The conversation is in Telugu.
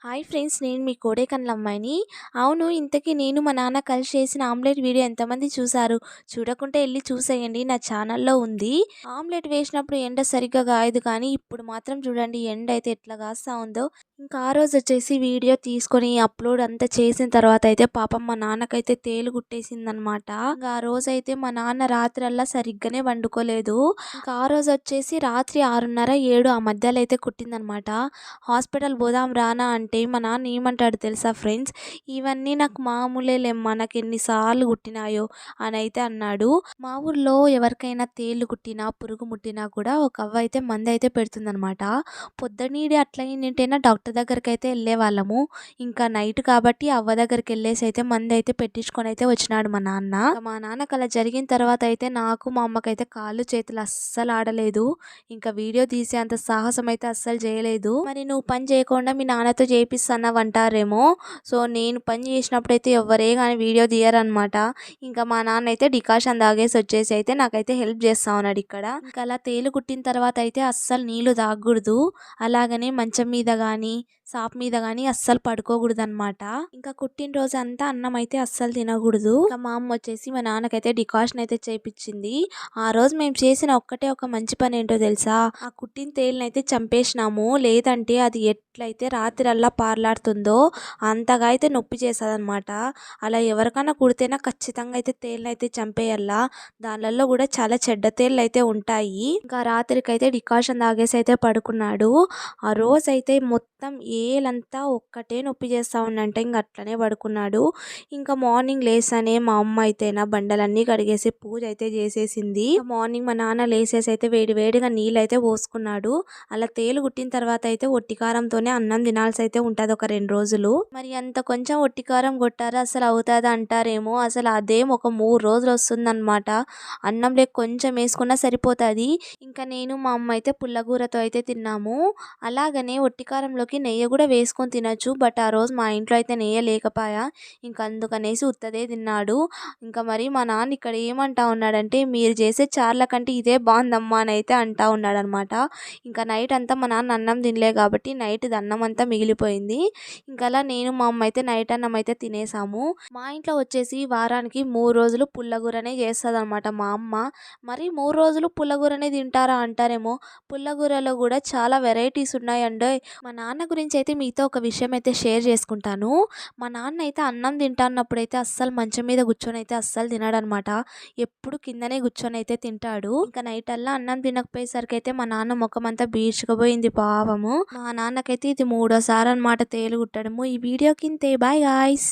హాయ్ ఫ్రెండ్స్, నేను మీ కోడేకన్ల అమ్మాయిని. అవును, ఇంతకీ నేను మా నాన్న కలిసి చేసిన ఆమ్లెట్ వీడియో ఎంతమంది చూసారు? చూడకుంటే ఎళ్లి చూసేయండి, నా ఛానల్‌లో ఉంది. ఆమ్లెట్ వేసినప్పుడు ఎండ సరిగ్గా కాయదు, కానీ ఇప్పుడు మాత్రం చూడండి ఎండ అయితే ఎట్లా కాస్తా ఉందో. ఇంకా ఆ రోజు వచ్చేసి వీడియో తీసుకొని అప్లోడ్ అంతా చేసిన తర్వాత అయితే పాపం మా నాన్నకైతే తేలు కుట్టేసిందనమాట. ఇంకా ఆ రోజైతే మా నాన్న రాత్రల్లా సరిగ్గానే వండుకోలేదు. ఇంకా ఆ రోజు వచ్చేసి రాత్రి 6:30, 7 ఆ మధ్యలో అయితే కుట్టిందనమాట. హాస్పిటల్ పోదాం రానా అంటే మా నాన్న ఏమంటాడు తెలుసా ఫ్రెండ్స్, ఇవన్నీ నాకు మామూలేలేమ్మా, నాకు ఎన్నిసార్లు కుట్టినాయో అని అయితే అన్నాడు. మా ఊర్లో ఎవరికైనా తేళ్లు కుట్టినా పురుగు ముట్టినా కూడా ఒక అవ్వ అయితే మందు అయితే పెడుతుందనమాట. పొద్దునీడి అట్లా ఏంటంటేనా డాక్టర్ దగ్గరికి అయితే వెళ్ళేవాళ్ళము. ఇంకా నైట్ కాబట్టి అవ్వ దగ్గరికి వెళ్ళేసి అయితే మందు అయితే పెట్టించుకొని అయితే వచ్చినాడు మా నాన్న. ఇంకా మా నాన్నకు అలా జరిగిన తర్వాత అయితే నాకు మా అమ్మకైతే కాళ్ళు చేతులు అస్సలు ఆడలేదు. ఇంకా వీడియో తీసే అంత సాహసం అయితే అస్సలు చేయలేదు. మరి నువ్వు పని చేయకుండా మీ నాన్నతో చేపిస్తున్నావంటారేమో. సో నేను పని చేసినప్పుడైతే ఎవ్వరే కానీ వీడియో తీయరనమాట. ఇంకా మా నాన్న అయితే డికాషన్ తాగేసి వచ్చేసి అయితే నాకైతే హెల్ప్ చేస్తా ఉన్నాడు ఇక్కడ. ఇంకా అలా తేలు కుట్టిన తర్వాత అయితే అస్సలు నీళ్లు తాగకూడదు, అలాగనే మంచం మీద కానీ సాప్ మీద కానీ అస్సలు పడుకోకూడదు అనమాట. ఇంకా కుట్టిన రోజు అంతా అన్నం అయితే అస్సలు తినకూడదు. ఇంకా మా అమ్మ వచ్చేసి మా నాన్నకైతే డికాషన్ అయితే చేపించింది. ఆ రోజు మేము చేసిన ఒక్కటే ఒక మంచి పని ఏంటో తెలుసా, ఆ కుట్టిన తేలిని అయితే చంపేసినాము. లేదంటే అది ఎట్లయితే రాత్రల్లా పార్లాడుతుందో అంతగా అయితే నొప్పి చేసేదనమాట. అలా ఎవరికైనా కుడితేనా ఖచ్చితంగా అయితే తేలిని అయితే చంపేయాలా. దానిలలో కూడా చాలా చెడ్డ తేళ్ళు అయితే ఉంటాయి. ఇంకా రాత్రికి అయితే డికాషన్ తాగేసి అయితే పడుకున్నాడు. ఆ రోజు అయితే మొత్తం ఏలంతా ఒక్కటే నొప్పి చేస్తా ఉందంటే ఇంక అట్లనే పడుకున్నాడు. ఇంకా మార్నింగ్ లేసానే మా అమ్మ అయితేనా బండలన్నీ కడిగేసి పూజ అయితే చేసేసింది. మార్నింగ్ మా నాన్న లేసేసి అయితే వేడి వేడిగా నీళ్ళు అయితే పోసుకున్నాడు. అలా తేలు కుట్టిన తర్వాత అయితే ఒట్టికారంతోనే అన్నం తినాల్సి అయితే ఉంటుంది ఒక 2 రోజులు. మరి అంత కొంచెం ఒట్టికారం కొట్టారా అసలు అవుతుంది అంటారేమో, అసలు అదేం ఒక 3 రోజులు వస్తుందన్నమాట. అన్నంలో కొంచెం వేసుకున్నా సరిపోతుంది. ఇంకా నేను మా అమ్మ అయితే పుల్లగూరతో అయితే తిన్నాము. అలాగనే ఒట్టికారంలోకి నెయ్యి కూడా వేసుకొని తినచ్చు. బట్ ఆ రోజు మా ఇంట్లో అయితే నెయ్యి లేకపాయా, ఇంకా అందుకనేసి ఉత్తదే తిన్నాడు. ఇంకా మరి మా నాన్న ఇక్కడ ఏమంటా ఉన్నాడంటే, మీరు చేసే చార్ల కంటే ఇదే బాగుందమ్మా అని అయితే అంటా ఉన్నాడు అనమాట. ఇంకా నైట్ అంతా మా నాన్న అన్నం తినలే కాబట్టి నైట్ అన్నం అంతా మిగిలిపోయింది. ఇంకా అలా నేను మా అమ్మ అయితే నైట్ అన్నం అయితే తినేసాము. మా ఇంట్లో వచ్చేసి వారానికి 3 రోజులు పుల్లగూరనే చేస్తుంది అనమాట మా అమ్మ. మరి 3 రోజులు పుల్లగూరనే తింటారా అంటారేమో, పుల్లగూరలో కూడా చాలా వెరైటీస్ ఉన్నాయండి. మా నాన్న గురించి అయితే మీతో ఒక విషయం అయితే షేర్ చేసుకుంటాను. మా నాన్న అయితే అన్నం తింటాన్నప్పుడు అయితే అస్సలు మంచం మీద కూర్చొని అయితే అస్సలు తినడనమాట. ఎప్పుడు కిందనే కూర్చొని అయితే తింటాడు. ఇంకా నైట్ అల్లా అన్నం తినకపోయేసరికి అయితే మా నాన్న ముఖం అంతా బీడ్చుకుపోయింది పాపము. మా నాన్నకైతే ఇది 3వ సారి అనమాట తేలు కుట్టడము. ఈ వీడియో కింతే. Bye guys.